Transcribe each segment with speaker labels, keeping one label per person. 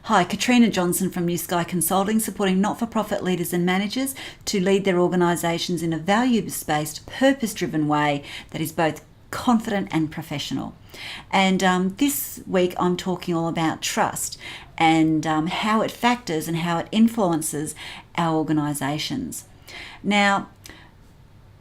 Speaker 1: Hi, Katrina Johnson from New Sky Consulting, supporting not-for-profit leaders and managers to lead their organisations in a values-based, purpose-driven way that is both confident and professional. And this week I'm talking all about trust and how it factors and how it influences our organisations. Now,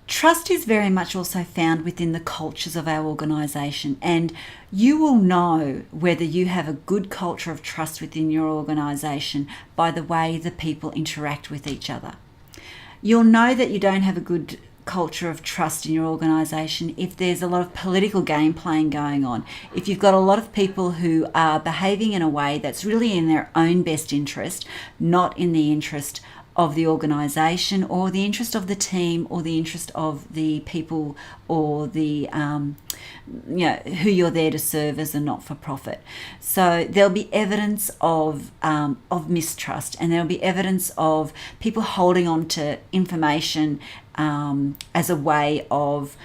Speaker 1: trust is very much also found within the cultures of our organisation, and you will know whether you have a good culture of trust within your organisation by the way the people interact with each other. You'll know that you don't have a good culture of trust in your organisation if there's a lot of political game playing going on, if you've got a lot of people who are behaving in a way that's really in their own best interest, not in the interest of the organisation or the interest of the team or the interest of the people or the who you're there to serve as a not-for-profit. So there'll be evidence of mistrust, and there'll be evidence of people holding on to information as a way of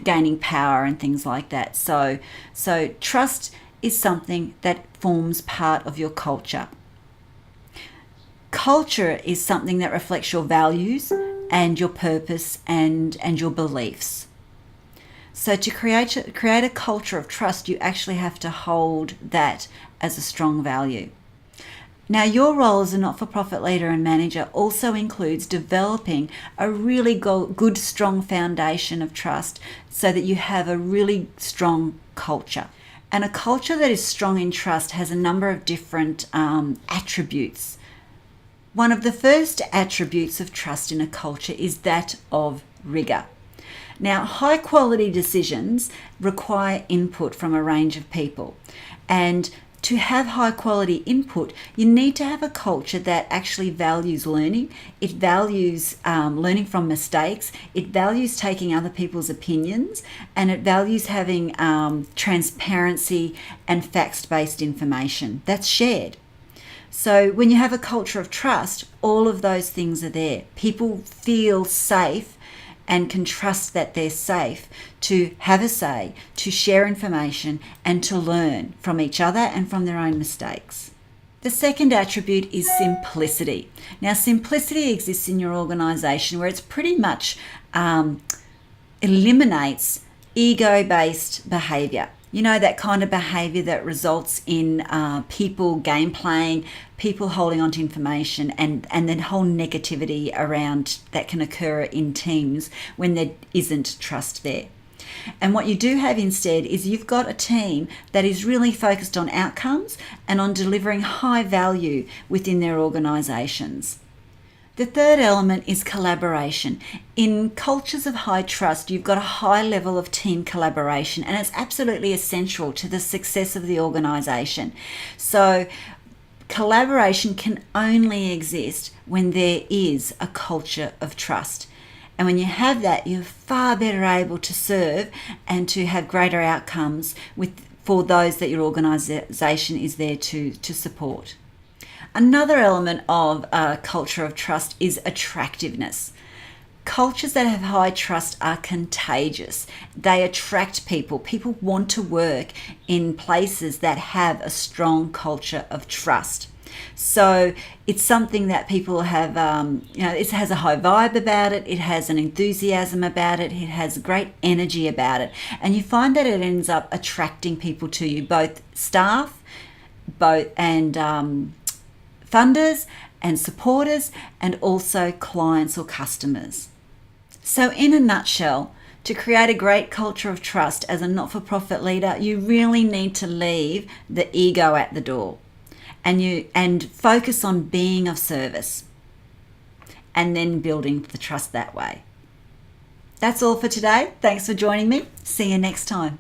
Speaker 1: gaining power and things like that. So trust is something that forms part of your culture. Culture is something that reflects your values and your purpose and your beliefs. So to create a culture of trust, you actually have to hold that as a strong value. Now, your role as a not-for-profit leader and manager also includes developing a really good, strong foundation of trust so that you have a really strong culture. And a culture that is strong in trust has a number of different attributes. One of the first attributes of trust in a culture is that of rigor. Now, high quality decisions require input from a range of people. And to have high quality input, you need to have a culture that actually values learning. It values learning from mistakes. It values taking other people's opinions, and it values having transparency and facts-based information that's shared. So when you have a culture of trust, all of those things are there. People feel safe and can trust that they're safe to have a say, to share information, and to learn from each other and from their own mistakes. The second attribute is simplicity. Now, simplicity exists in your organisation where it's pretty much eliminates ego-based behaviour. You know, that kind of behaviour that results in people game playing, people holding on to information, and then whole negativity around that can occur in teams when there isn't trust there. And what you do have instead is you've got a team that is really focused on outcomes and on delivering high value within their organisations. The third element is collaboration. In cultures of high trust, you've got a high level of team collaboration, and it's absolutely essential to the success of the organisation. So collaboration can only exist when there is a culture of trust. And when you have that, you're far better able to serve and to have greater outcomes for those that your organisation is there to support. Another element of a culture of trust is attractiveness. Cultures that have high trust are contagious. They attract people. People want to work in places that have a strong culture of trust. So it's something that people have, it has a high vibe about it. It has an enthusiasm about it. It has great energy about it. And you find that it ends up attracting people to you, both staff, funders and supporters, and also clients or customers. So in a nutshell, to create a great culture of trust as a not-for-profit leader, you really need to leave the ego at the door and focus on being of service and then building the trust that way. That's all for today. Thanks for joining me. See you next time.